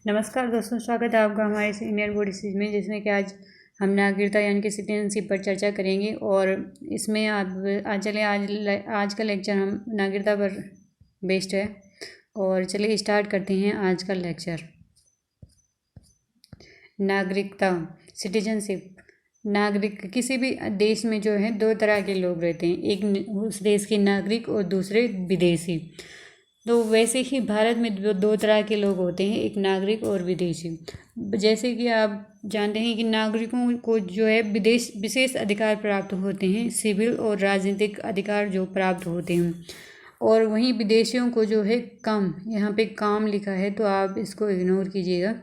नमस्कार दोस्तों, स्वागत है आपका हमारे इस इंडियन बोर्ड सीरीज में, जिसमें कि आज हम नागरिकता यानी कि सिटीजनशिप पर चर्चा करेंगे। और इसमें आज का लेक्चर हम नागरिकता पर बेस्ड है। और चलिए स्टार्ट करते हैं आज का लेक्चर। नागरिकता, सिटीजनशिप। नागरिक किसी भी देश में जो है दो तरह के लोग रहते हैं, एक उस देश के नागरिक और दूसरे विदेशी। तो वैसे ही भारत में दो तरह के लोग होते हैं, एक नागरिक और विदेशी। जैसे कि आप जानते हैं कि नागरिकों को जो है विशेष अधिकार प्राप्त होते हैं, सिविल और राजनीतिक अधिकार जो प्राप्त होते हैं। और वहीं विदेशियों को जो है कम, यहाँ पे कम लिखा है तो आप इसको इग्नोर कीजिएगा,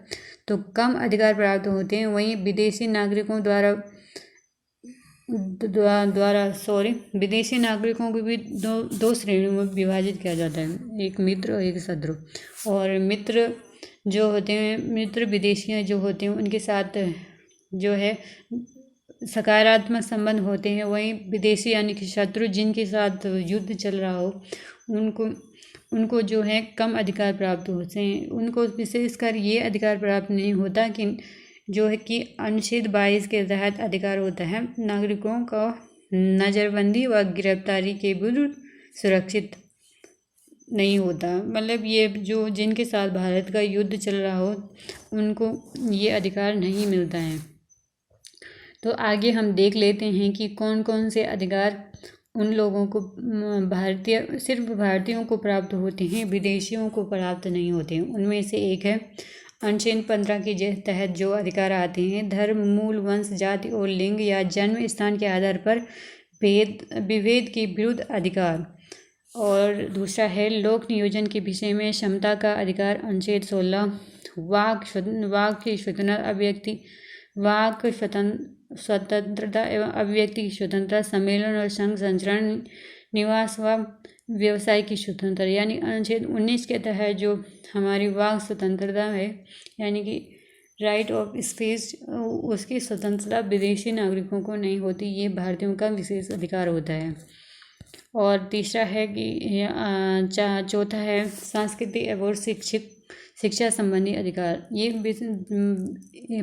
तो कम अधिकार प्राप्त होते हैं। वहीं विदेशी नागरिकों विदेशी नागरिकों को भी दो श्रेणियों में विभाजित किया जाता है, एक मित्र और एक शत्रु। और मित्र जो होते हैं, मित्र विदेशियाँ जो होते हैं उनके साथ जो है सकारात्मक संबंध होते हैं। वहीं विदेशी यानी कि शत्रु, जिनके साथ युद्ध चल रहा हो, उनको जो है कम अधिकार प्राप्त होते हैं। उनको विशेषकर ये अधिकार प्राप्त नहीं होता कि जो है कि अनुच्छेद 22 के तहत अधिकार होता है नागरिकों का नज़रबंदी व गिरफ्तारी के विरुद्ध सुरक्षित नहीं होता। मतलब ये जो जिनके साथ भारत का युद्ध चल रहा हो उनको ये अधिकार नहीं मिलता है। तो आगे हम देख लेते हैं कि कौन कौन से अधिकार उन लोगों को सिर्फ भारतीयों को प्राप्त होते हैं, विदेशियों को प्राप्त नहीं होते हैं। उनमें से एक है अनुच्छेद 15 के तहत जो अधिकार आते हैं, धर्म, मूल, वंश, जाति और लिंग या जन्म स्थान के आधार पर विभेद के विरुद्ध अधिकार। और दूसरा है लोक नियोजन के विषय में क्षमता का अधिकार, अनुच्छेद 16। वाक स्वतंत्रता एवं अभिव्यक्ति की स्वतंत्रता, सम्मेलन और संघ संचरण, निवास व व्यवसाय की स्वतंत्रता। यानी अनुच्छेद 19 के तहत जो हमारी वाक स्वतंत्रता है, यानी कि राइट ऑफ स्पीच, उसकी स्वतंत्रता विदेशी नागरिकों को नहीं होती, ये भारतीयों का विशेष अधिकार होता है। और तीसरा है कि चौथा है सांस्कृतिक एवं शिक्षा संबंधी अधिकार। ये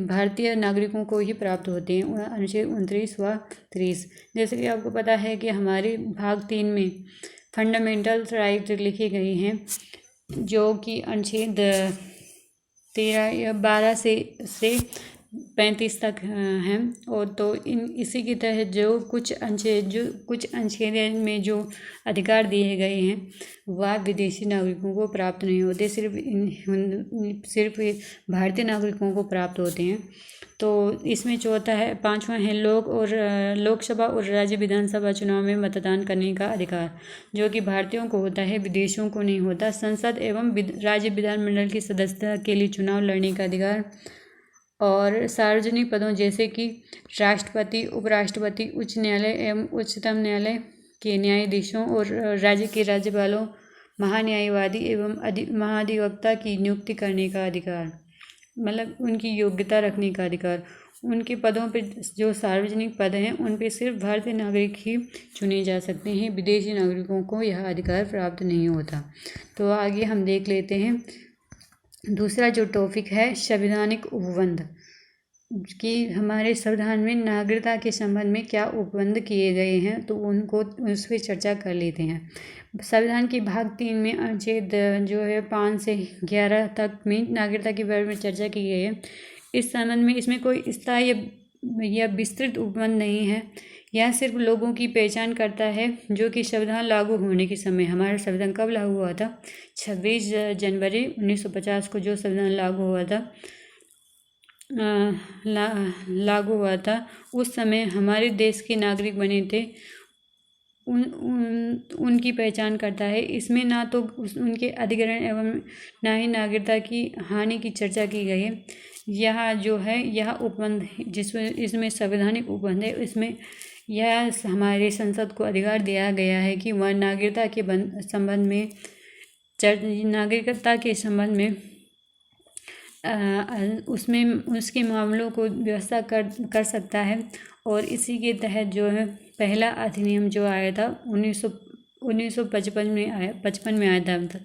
भारतीय नागरिकों को ही प्राप्त होते हैं, अनुच्छेद 29 व 30। जैसे कि आपको पता है कि हमारे भाग 3 में फंडामेंटल राइट लिखे गए हैं, जो कि अनुच्छेद 12 से 35 तक हैं। और तो इसी के तहत जो कुछ अनुच्छेद में जो अधिकार दिए गए हैं वह विदेशी नागरिकों को प्राप्त नहीं होते, सिर्फ भारतीय नागरिकों को प्राप्त होते हैं। तो इसमें पांचवा है लोकसभा और राज्य विधानसभा चुनाव में मतदान करने का अधिकार, जो कि भारतीयों को होता है, विदेशियों को नहीं होता। संसद एवं राज्य विधानमंडल की सदस्यता के लिए चुनाव लड़ने का अधिकार। और सार्वजनिक पदों जैसे कि राष्ट्रपति, उपराष्ट्रपति, उच्च न्यायालय एवं उच्चतम न्यायालय के न्यायाधीशों और राज्य के राज्यपालों, महान्यायवादी एवं महाधिवक्ता की नियुक्ति करने का अधिकार, मतलब उनकी योग्यता रखने का अधिकार। उनके पदों पे जो सार्वजनिक पद हैं उन पे सिर्फ भारतीय नागरिक ही चुने जा सकते हैं, विदेशी नागरिकों को यह अधिकार प्राप्त नहीं होता। तो आगे हम देख लेते हैं दूसरा जो टॉपिक है, संवैधानिक उपबंध, कि हमारे संविधान में नागरिकता के संबंध में क्या उपबंध किए गए हैं, तो उस पर चर्चा कर लेते हैं। संविधान के भाग 3 में अनुच्छेद जो है 5 से 11 तक में नागरिकता के बारे में चर्चा की गई है। इस संबंध में इसमें कोई स्थायी या विस्तृत उपबंध नहीं है। यह सिर्फ लोगों की पहचान करता है जो कि संविधान लागू होने के समय, हमारा संविधान कब लागू हुआ था, 26 जनवरी 1950 को जो संविधान लागू हुआ था, उस समय हमारे देश के नागरिक बने थे, उनकी पहचान करता है। इसमें ना तो उनके अधिग्रहण एवं ना ही नागरिकता की हानि की चर्चा की गई है। यह जो है यह उपबंध इसमें संवैधानिक उपबंध है। इसमें यह हमारे संसद को अधिकार दिया गया है कि वह नागरिकता के संबंध में उसमें उसके मामलों को व्यवस्था कर सकता है। और इसी के तहत जो है पहला अधिनियम जो आया था 1955 में आया था,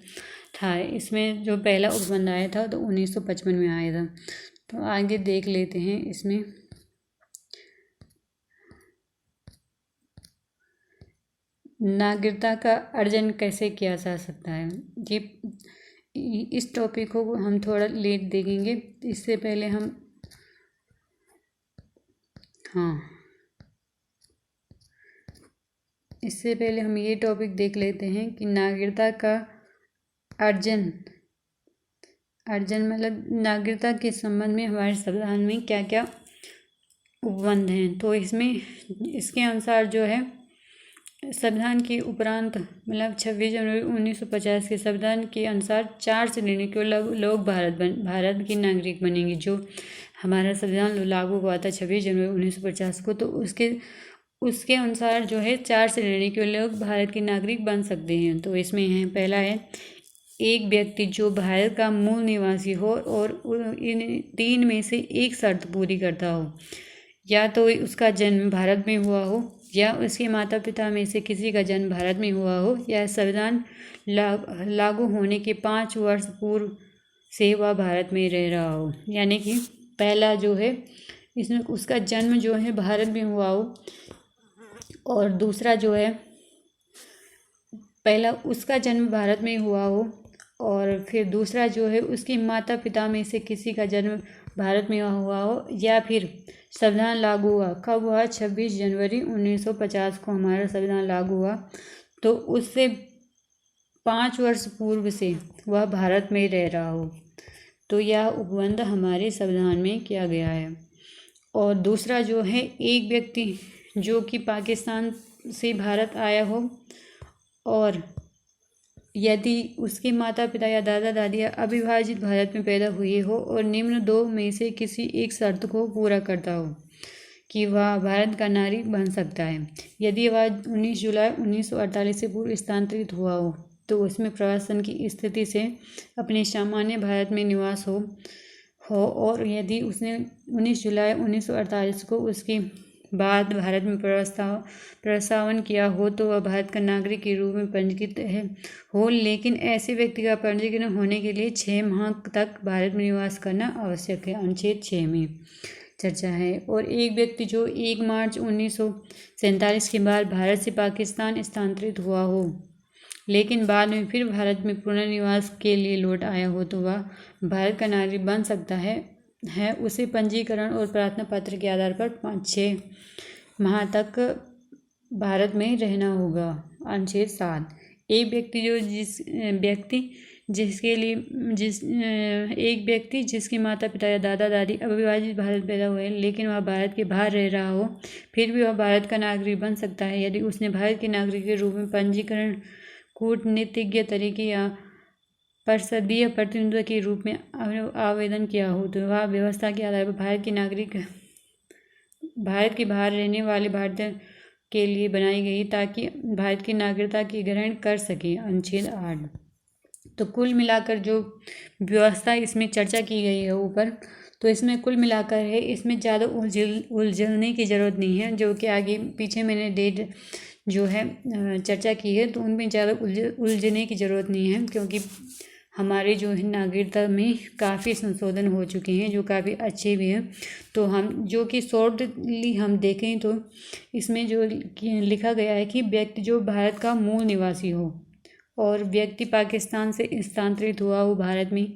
था। इसमें जो पहला उपबंध आया था तो 1955 में आया था। तो आगे देख लेते हैं इसमें। नागरिकता का अर्जन कैसे किया जा सकता है, ये इस टॉपिक को हम थोड़ा लेट देखेंगे। इससे पहले हम इससे पहले हम ये टॉपिक देख लेते हैं कि नागरिकता का अर्जन मतलब नागरिकता के संबंध में हमारे संविधान में क्या क्या उपबंध हैं। तो इसमें इसके अनुसार जो है संविधान के उपरांत मतलब 26 जनवरी 1950 के संविधान के अनुसार 4 से लेने के लोग भारत के नागरिक बनेंगे। जो हमारा संविधान लागू हुआ था 26 जनवरी 1950 को, तो उसके अनुसार जो है 4 से लेने के लोग भारत के नागरिक बन सकते हैं। तो इसमें है, पहला है एक व्यक्ति जो भारत का मूल निवासी हो और इन 3 में से एक शर्त पूरी करता हो, या तो उसका जन्म भारत में हुआ हो, या उसके माता पिता में से किसी का जन्म भारत में हुआ हो, या संविधान लागू होने के 5 वर्ष पूर्व से वह भारत में रह रहा हो। यानी कि पहला जो है इसमें उसका जन्म जो है भारत में हुआ हो, और दूसरा जो है पहला उसका जन्म भारत में हुआ हो, और फिर दूसरा जो है उसके माता पिता में से किसी का जन्म भारत में हुआ हो, या फिर संविधान लागू हुआ कब हुआ 26 जनवरी 1950 को हमारा संविधान लागू हुआ, तो उससे 5 वर्ष पूर्व से वह भारत में रह रहा हो। तो यह उपबंध हमारे संविधान में किया गया है। और दूसरा जो है एक व्यक्ति जो कि पाकिस्तान से भारत आया हो, और यदि उसके माता पिता या दादा दादी अविभाजित भारत में पैदा हुए हो और निम्न 2 में से किसी एक शर्त को पूरा करता हो कि वह भारत का नागरिक बन सकता है। यदि वह 19 जुलाई 1948 से पूर्व स्थानांतरित हुआ हो, तो उसमें प्रवासन की स्थिति से अपने सामान्य भारत में निवास हो और यदि उसने 19 जुलाई 1948 को उसके बाद भारत में प्रस्तावन किया हो, तो वह भारत का नागरिक के रूप में पंजीकृत हो। लेकिन ऐसे व्यक्ति का पंजीकरण होने के लिए 6 माह तक भारत में निवास करना आवश्यक है, अनुच्छेद 6 में चर्चा है। और एक व्यक्ति जो 1 मार्च 1947 के बाद भारत से पाकिस्तान स्थानांतरित हुआ हो, लेकिन बाद में फिर भारत में पुनर्निवास के लिए लौट आया हो, तो वह भारत का नागरिक बन सकता है। उसे पंजीकरण और प्रार्थना पत्र के आधार पर 5-6 माह तक भारत में रहना होगा, अनुच्छेद 7। एक व्यक्ति जिसके माता पिता या दादा दादी अविभाजित भारत पैदा हुए, लेकिन वह भारत के बाहर रह रहा हो, फिर भी वह भारत का नागरिक बन सकता है यदि उसने भारत के नागरिक के रूप में पंजीकरण कूटनीतिज्ञ तरीके या परिषदीय प्रतिनिधित्व के रूप में आवेदन किया हो। तो वह व्यवस्था के आधार पर भारत के बाहर रहने वाले भारतीय के लिए बनाई गई ताकि भारत की नागरिकता की ग्रहण कर सके, अनुच्छेद 8। तो कुल मिलाकर जो व्यवस्था इसमें चर्चा की गई है ऊपर, तो इसमें कुल मिलाकर है, इसमें ज़्यादा उलझने की ज़रूरत नहीं है। जो कि आगे पीछे मैंने डेट जो है चर्चा की है, तो उनमें ज़्यादा उलझने की ज़रूरत नहीं है, क्योंकि हमारे जो है नागरिकता में काफ़ी संशोधन हो चुके हैं जो काफ़ी अच्छे भी हैं। तो हम जो कि शॉर्टली हम देखें तो इसमें जो लिखा गया है कि व्यक्ति जो भारत का मूल निवासी हो और व्यक्ति पाकिस्तान से स्थानांतरित हुआ हो, भारत में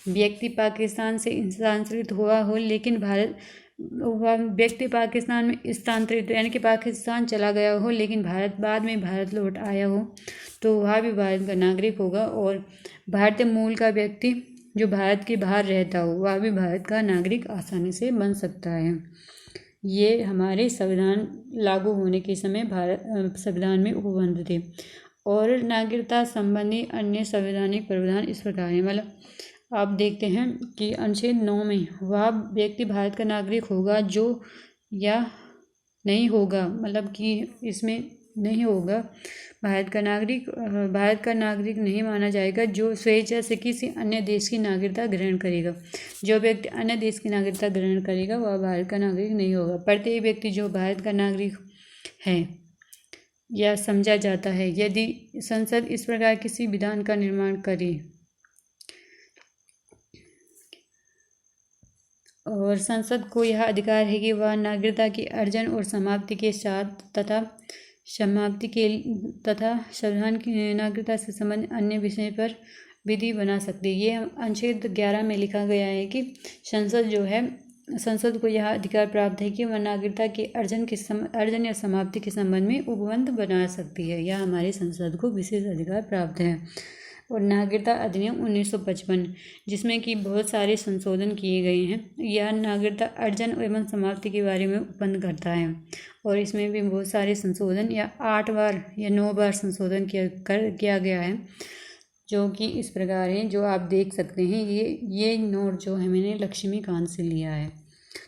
व्यक्ति पाकिस्तान से स्थानांतरित हुआ हो, लेकिन व्यक्ति पाकिस्तान में स्थानांतरित यानी कि पाकिस्तान चला गया हो, लेकिन बाद में भारत लौट आया हो, तो वह भी भारत का नागरिक होगा। और भारतीय मूल का व्यक्ति जो भारत के बाहर रहता हो, वह भी भारत का नागरिक आसानी से बन सकता है। ये हमारे संविधान लागू होने के समय संविधान में उपबंध थे। और नागरिकता संबंधी अन्य संवैधानिक प्रावधान इस प्रकार हैं। मतलब आप देखते हैं कि अनुच्छेद 9 में वह व्यक्ति भारत का नागरिक होगा जो या नहीं होगा, मतलब कि इसमें नहीं होगा भारत का नागरिक नहीं माना जाएगा जो स्वेच्छा से किसी अन्य देश की नागरिकता ग्रहण करेगा। जो व्यक्ति अन्य देश की नागरिकता ग्रहण करेगा वह भारत का नागरिक नहीं होगा। प्रत्येक व्यक्ति जो भारत का नागरिक है या समझा जाता है, यदि संसद इस प्रकार किसी विधान का निर्माण करे और संसद को यह अधिकार है कि वह नागरिकता की अर्जन और समाप्ति के साथ तथा संविधान की नागरिकता से संबंधित अन्य विषय पर विधि बना सकती है। ये अनुच्छेद 11 में लिखा गया है कि संसद को यह अधिकार प्राप्त है कि वह नागरिकता के अर्जन या समाप्ति के संबंध में उपबंध बना सकती है। यह हमारी संसद को विशेष अधिकार प्राप्त है। और नागरिकता अधिनियम 1955, जिसमें कि बहुत सारे संशोधन किए गए हैं, यह नागरिकता अर्जन एवं समाप्ति के बारे में उपबंध करता है। और इसमें भी बहुत सारे संशोधन या 8 बार या 9 बार संशोधन किया गया है, जो कि इस प्रकार हैं, जो आप देख सकते हैं। ये नोट जो है मैंने लक्ष्मीकांत से लिया है,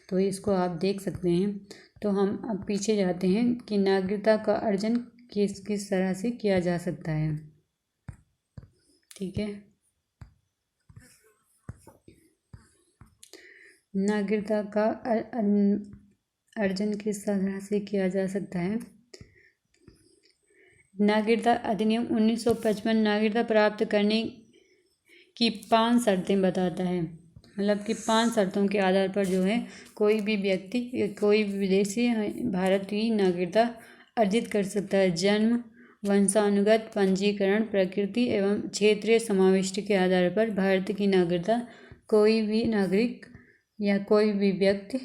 तो इसको आप देख सकते हैं। तो हम अब पीछे जाते हैं कि नागरिकता का अर्जन किस तरह से किया जा सकता है। ठीक है, नागरिकता का अर्जन किस तरह से किया जा सकता है। नागरिकता अधिनियम 1955 नागरिकता प्राप्त करने की 5 शर्तें बताता है। मतलब कि 5 शर्तों के आधार पर जो है कोई भी व्यक्ति कोई भी विदेशी भारत की नागरिकता अर्जित कर सकता है। जन्म, वंशानुगत पंजीकरण, प्रकृति एवं क्षेत्रीय समाविष्टि के आधार पर भारत की नागरिकता कोई भी नागरिक या कोई भी व्यक्ति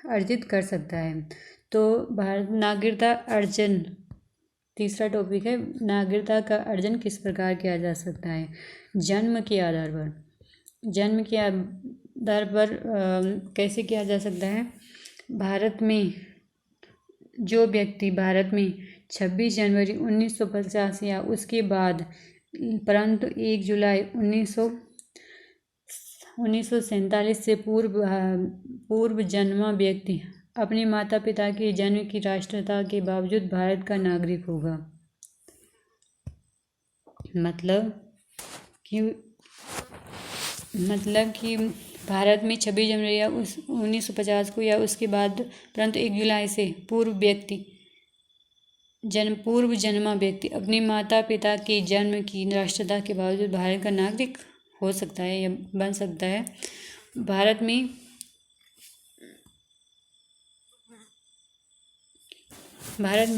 अर्जित कर सकता है। तो भारत नागरिकता अर्जन, तीसरा टॉपिक है नागरिकता का अर्जन किस प्रकार किया जा सकता है। जन्म के आधार पर कैसे किया जा सकता है। भारत में जो व्यक्ति भारत में 26 जनवरी 1950 या उसके बाद परंतु 1 जुलाई 1947 से पूर्व जन्मा व्यक्ति अपने माता पिता के जन्म की राष्ट्रीयता के बावजूद भारत का नागरिक होगा। मतलब कि भारत में 26 जनवरी या 1950 को या उसके बाद परंतु 1 जुलाई से पूर्व जन्मा व्यक्ति अपने माता पिता के जन्म की राष्ट्रीयता के बावजूद भारत का नागरिक हो सकता है या बन सकता है। भारत में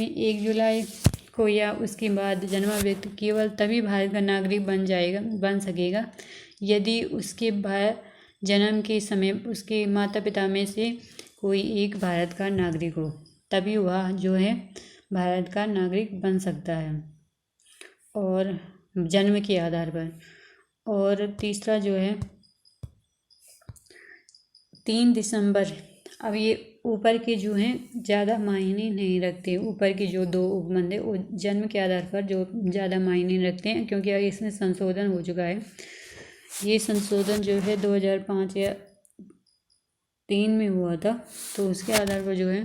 1 जुलाई को या उसके बाद जन्मा व्यक्ति केवल तभी भारत का नागरिक बन सकेगा यदि उसके जन्म के समय उसके माता पिता में से कोई एक भारत का नागरिक हो, तभी वह जो है भारत का नागरिक बन सकता है और जन्म के आधार पर। और तीसरा जो है 3 दिसंबर, अब ये ऊपर के जो हैं ज़्यादा मायने नहीं रखते। ऊपर के जो 2 उपबंध है वो जन्म के आधार पर जो ज़्यादा मायने रखते हैं, क्योंकि इसमें संशोधन हो चुका है। ये संशोधन जो है 2005 या 3 में हुआ था, तो उसके आधार पर जो है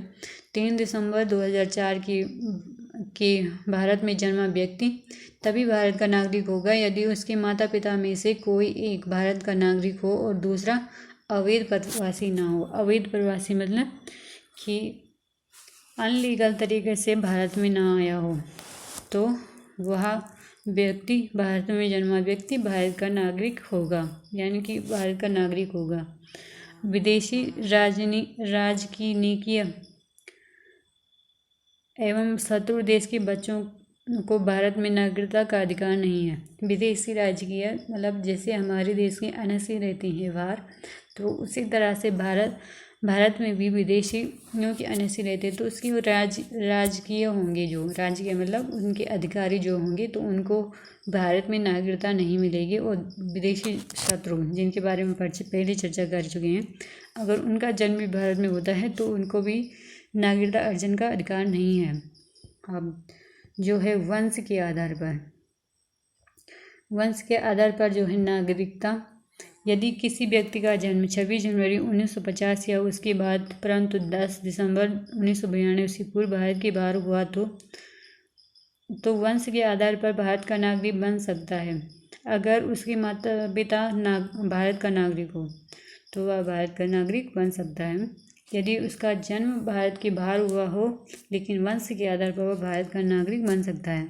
3 दिसंबर 2004 के भारत में जन्मा व्यक्ति तभी भारत का नागरिक होगा यदि उसके माता पिता में से कोई एक भारत का नागरिक हो और दूसरा अवैध प्रवासी ना हो। अवैध प्रवासी मतलब कि अनलीगल तरीके से भारत में ना आया हो, तो वह व्यक्ति भारत में जन्मा व्यक्ति भारत का नागरिक होगा, यानी कि भारत का नागरिक होगा। विदेशी राजनीतिक एवं शत्रु देश के बच्चों को भारत में नागरिकता का अधिकार नहीं है। विदेशी राजकीय मतलब जैसे हमारे देश की एनएससी रहती है बाहर, तो उसी तरह से भारत में भी विदेशियों की एनएससी रहते, तो उसकी वो राजकीय होंगे, जो राजकीय मतलब उनके अधिकारी जो होंगे, तो उनको भारत में नागरिकता नहीं मिलेगी। और विदेशी शत्रु जिनके बारे में पहले चर्चा कर चुके हैं, अगर उनका जन्म भी भारत में होता है तो उनको भी नागरिकता अर्जन का अधिकार नहीं है। अब जो है वंश के आधार पर जो है नागरिकता, यदि किसी व्यक्ति का जन्म 26 जनवरी 1950 या उसके बाद परंतु 10 दिसंबर 1992 से पूर्व भारत के बाहर हुआ तो वंश के आधार पर भारत का नागरिक बन सकता है। अगर उसके माता पिता भारत का नागरिक हो तो वह भारत का नागरिक बन सकता है। यदि उसका जन्म भारत के बाहर हुआ हो लेकिन वंश के आधार पर वह भारत का नागरिक बन सकता है।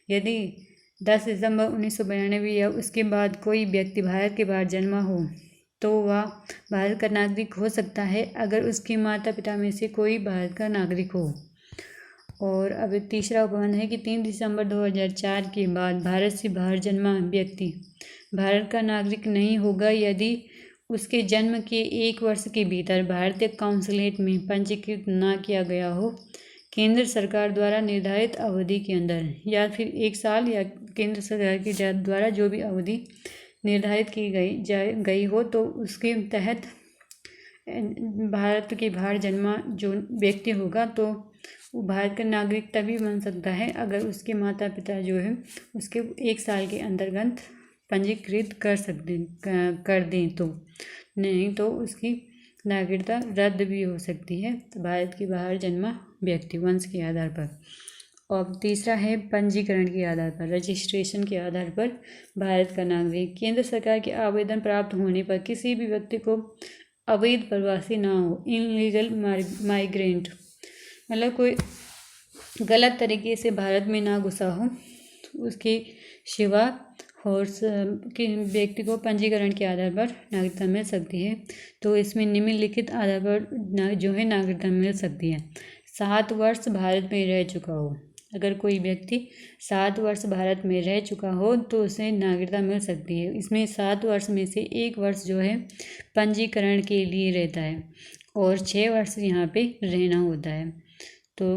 यदि 10 दिसंबर 1992 या उसके बाद कोई व्यक्ति भारत के बाहर जन्मा हो तो वह भारत का नागरिक हो सकता है अगर उसके माता पिता में से कोई भारत का नागरिक हो। और अब तीसरा उपबंध है कि 3 दिसंबर 2004 के बाद भारत से बाहर जन्मा व्यक्ति भारत का नागरिक नहीं होगा यदि उसके जन्म के 1 वर्ष के भीतर भारतीय काउंसलेट में पंजीकृत न किया गया हो, केंद्र सरकार द्वारा निर्धारित अवधि के अंदर, या फिर 1 साल या केंद्र सरकार के द्वारा जो भी अवधि निर्धारित की गई हो, तो उसके तहत भारत के बाहर जन्मा जो व्यक्ति होगा तो वो भारत का नागरिक तभी बन सकता है अगर उसके माता पिता जो है उसके 1 साल के अंतर्गत पंजीकृत कर दें, तो नहीं तो उसकी नागरिकता रद्द भी हो सकती है। तो भारत के बाहर जन्मा व्यक्ति वंश के आधार पर। और तीसरा है पंजीकरण के आधार पर, रजिस्ट्रेशन के आधार पर भारत का नागरिक। केंद्र सरकार के आवेदन प्राप्त होने पर किसी भी व्यक्ति को अवैध प्रवासी ना हो, इनलीगल माइग्रेंट, मतलब कोई गलत तरीके से भारत में ना घुसा हो, उसके सिवा हॉर्स के व्यक्ति को पंजीकरण के आधार पर नागरिकता मिल सकती है। तो इसमें निम्नलिखित आधार पर जो है नागरिकता मिल सकती है। 7 वर्ष भारत में रह चुका हो, अगर कोई व्यक्ति 7 वर्ष भारत में रह चुका हो तो उसे नागरिकता मिल सकती है। इसमें 7 वर्ष में से 1 वर्ष जो है पंजीकरण के लिए रहता है और 6 वर्ष यहाँ पे रहना होता है। तो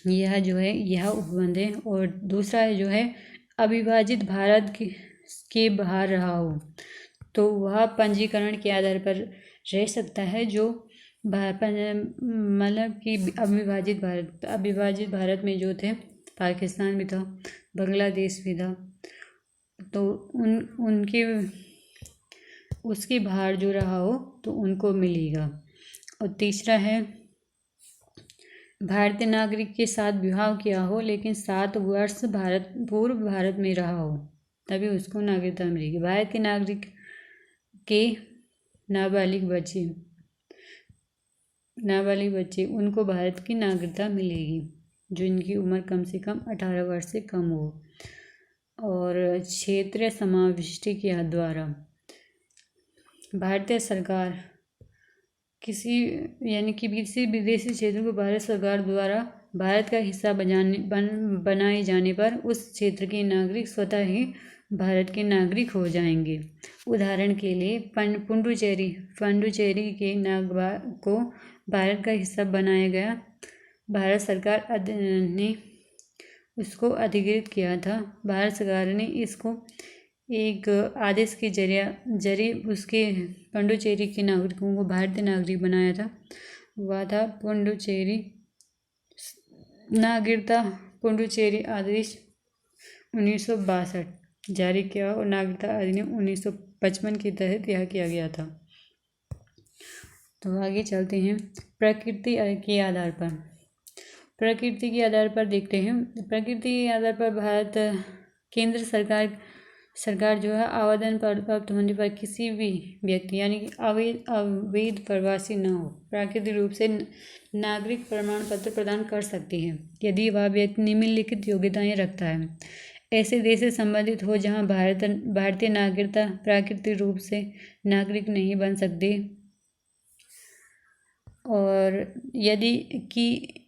यह जो है यह उपबंध है। और दूसरा है जो है अविभाजित भारत के बाहर रहा हो तो वह पंजीकरण के आधार पर रह सकता है, जो मतलब कि अविभाजित भारत में जो थे, पाकिस्तान भी था, बांग्लादेश भी था, तो उनके उसके बाहर जो रहा हो तो उनको मिलेगा। और तीसरा है भारतीय नागरिक के साथ विवाह किया हो लेकिन 7 वर्ष पूर्व भारत में रहा हो, तभी उसको नागरिकता मिलेगी। भारत के नागरिक के नाबालिग बच्चे उनको भारत की नागरिकता मिलेगी जो इनकी उम्र कम से कम 18 वर्ष से कम हो। और क्षेत्रीय समाविष्टि के द्वारा भारतीय सरकार किसी विदेशी क्षेत्र को भारत सरकार द्वारा भारत का हिस्सा बनाए जाने पर उस क्षेत्र के नागरिक स्वतः ही भारत के नागरिक हो जाएंगे। उदाहरण के लिए पुडुचेरी के नागवा को भारत का हिस्सा बनाया गया। भारत सरकार ने उसको अधिकृत किया था। भारत सरकार ने इसको एक आदेश के जरिए उसके पुडुचेरी के नागरिकों को भारतीय नागरिक बनाया था। वह था पुडुचेरी नागरिकता पुडुचेरी आदेश 1962 जारी किया और नागरिकता अधिनियम 1955 के तहत यह किया गया था। तो आगे चलते हैं प्रकृति के आधार पर देखते हैं। प्रकृति के आधार पर भारत केंद्र सरकार जो है आवेदन प्राप्त होने पर किसी भी व्यक्ति यानी कि अवैध प्रवासी न हो प्राकृतिक रूप से नागरिक प्रमाण पत्र प्रदान कर सकती है यदि वह व्यक्ति निम्नलिखित योग्यताएं रखता है। ऐसे देश से संबंधित हो जहां भारतीय नागरिकता प्राकृतिक रूप से नागरिक नहीं बन सकती, और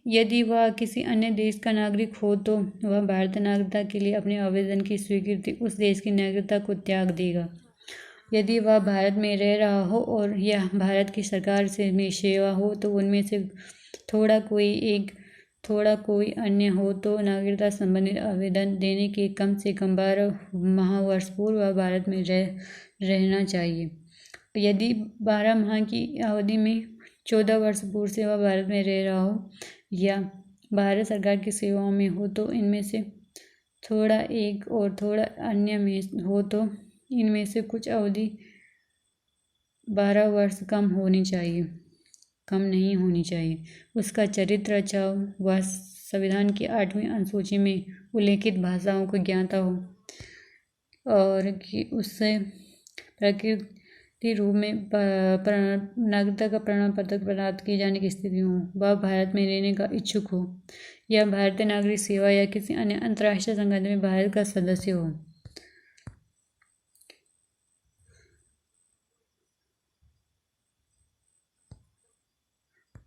यदि वह किसी अन्य देश का नागरिक हो तो वह भारतीय नागरिकता के लिए अपने आवेदन की स्वीकृति उस देश की नागरिकता को त्याग देगा। यदि वह भारत में रह रहा हो और यह भारत की सरकार से में सेवा हो तो उनमें से थोड़ा कोई अन्य हो तो नागरिकता संबंधित आवेदन देने के कम से कम 12 महावर्ष पूर्व वह भारत में रहना चाहिए। यदि 12 माह की अवधि में 14 वर्ष पूर्व से वह भारत में रह रहा हो या भारत सरकार की सेवाओं में हो तो इनमें से थोड़ा एक और थोड़ा अन्य में हो तो इनमें से कुछ अवधि 12 वर्ष कम नहीं होनी चाहिए। उसका चरित्र अच्छा हो, वह संविधान की 8वीं अनुसूची में उल्लेखित भाषाओं को ज्ञाता हो और कि उससे प्रकृति रूप में नागरिकता का प्रमाण पत्र प्राप्त किए जाने की स्थिति हो, वह भारत में रहने का इच्छुक हो या भारतीय नागरिक सेवा या किसी अन्य अंतर्राष्ट्रीय संगठन में भारत का सदस्य हो।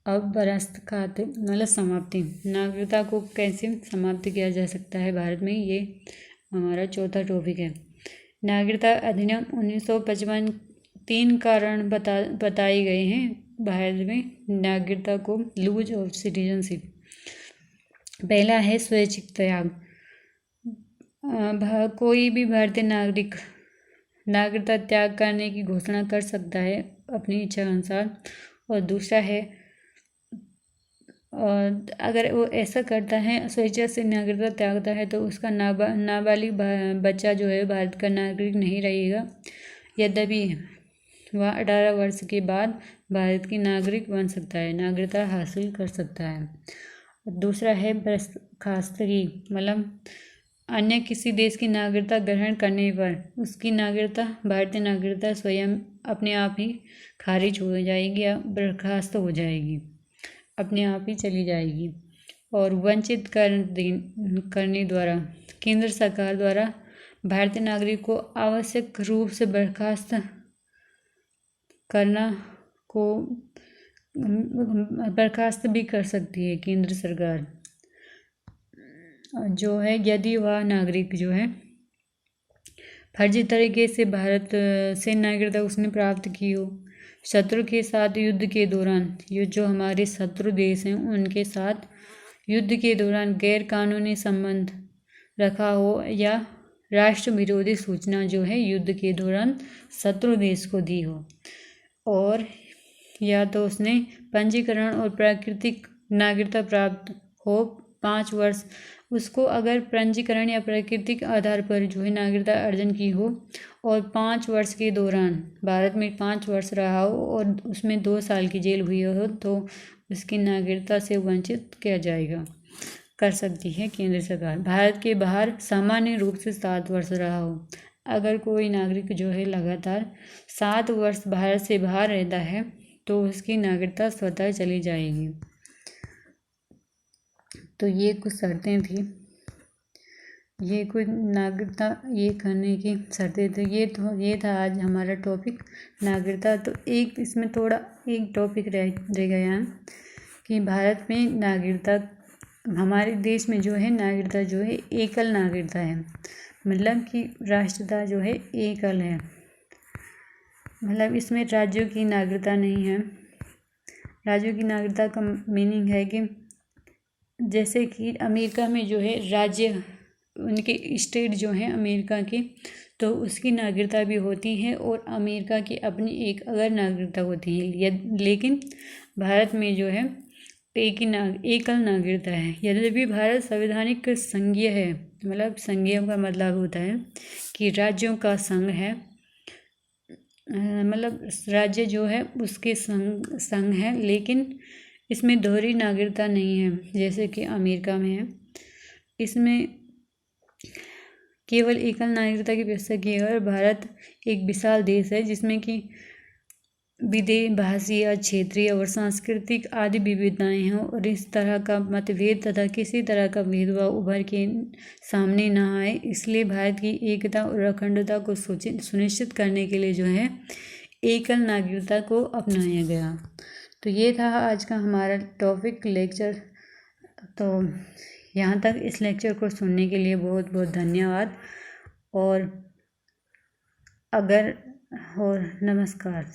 अब बरस्त खाते मतलब समाप्ति, नागरिकता को कैसे समाप्त किया जा सकता है भारत में, ये हमारा चौथा टॉपिक है। नागरिकता अधिनियम 1955 3 कारण बताए गए हैं भारत में नागरिकता को लूज ऑफ सिटीजनशिप। पहला है स्वैच्छिक त्याग। कोई भी भारतीय नागरिक नागरिकता त्याग करने की घोषणा कर सकता है अपनी इच्छा अनुसार। और दूसरा है, और अगर वो ऐसा करता है, स्वेच्छा से नागरिकता त्यागता है, तो उसका नाबालिग बच्चा जो है भारत का नागरिक नहीं रहेगा, यद्यपि वह 18 वर्ष के बाद भारत की नागरिक बन सकता है, नागरिकता हासिल कर सकता है। दूसरा है बर्खास्तगी, मतलब अन्य किसी देश की नागरिकता ग्रहण करने पर उसकी नागरिकता, भारतीय नागरिकता स्वयं अपने आप ही खारिज हो जाएगी या बर्खास्त हो जाएगी, अपने आप ही चली जाएगी। और वंचित करने द्वारा केंद्र सरकार द्वारा भारतीय नागरिक को आवश्यक रूप से बर्खास्त करना को बर्खास्त भी कर सकती है केंद्र सरकार जो है, यदि वह नागरिक जो है फर्जी तरीके से भारत से नागरिकता उसने प्राप्त की हो, शत्रु के साथ युद्ध के दौरान, ये जो हमारे शत्रु देश हैं उनके साथ युद्ध के दौरान गैर कानूनी संबंध रखा हो, या राष्ट्र विरोधी सूचना जो है युद्ध के दौरान शत्रु देश को दी हो, और या तो उसने पंजीकरण और प्राकृतिक नागरिकता प्राप्त हो 5 वर्ष, उसको अगर पंजीकरण या प्राकृतिक आधार पर जो है नागरिकता अर्जन की हो और 5 वर्ष के दौरान भारत में 5 वर्ष रहा हो और उसमें 2 साल की जेल हुई हो, तो उसकी नागरिकता से वंचित किया जाएगा, कर सकती है केंद्र सरकार। भारत के बाहर सामान्य रूप से 7 वर्ष रहा हो, अगर कोई नागरिक जो है लगातार 7 वर्ष भारत से बाहर रहता है तो उसकी नागरिकता स्वतः चली जाएगी। तो ये कुछ शर्तें थी, ये कुछ नागरिकता ये करने की शर्तें थी। ये था आज हमारा टॉपिक नागरिकता। तो एक इसमें थोड़ा एक टॉपिक रह गया है कि भारत में नागरिकता, हमारे देश में जो है नागरिकता जो है एकल नागरिकता है, मतलब कि राष्ट्रता जो है एकल है, मतलब इसमें राज्यों की नागरिकता नहीं है। राज्यों की नागरिकता का मीनिंग है कि जैसे कि अमेरिका में जो है राज्य, उनके स्टेट जो हैं अमेरिका के, तो उसकी नागरिकता भी होती है और अमेरिका की अपनी एक अगर नागरिकता होती है, लेकिन भारत में जो है एकल नागरिकता है। यद्यपि भारत संवैधानिक संघीय है, मतलब संघीय का मतलब होता है कि राज्यों का संघ है, मतलब राज्य जो है उसके संघ है, लेकिन इसमें दोहरी नागरिकता नहीं है जैसे कि अमेरिका में है। इसमें केवल एकल नागरिकता की व्यवस्था की है। और भारत एक विशाल देश है जिसमें कि विदेश, भाषीय, क्षेत्रीय और सांस्कृतिक आदि विविधताएं हैं, और इस तरह का मतभेद तथा किसी तरह का भेदभाव उभर के सामने न आए, इसलिए भारत की एकता और अखंडता को सुनिश्चित करने के लिए जो है एकल नागरिकता को अपनाया गया। तो ये था आज का हमारा टॉपिक लेक्चर। तो यहाँ तक इस लेक्चर को सुनने के लिए बहुत बहुत धन्यवाद, और नमस्कार।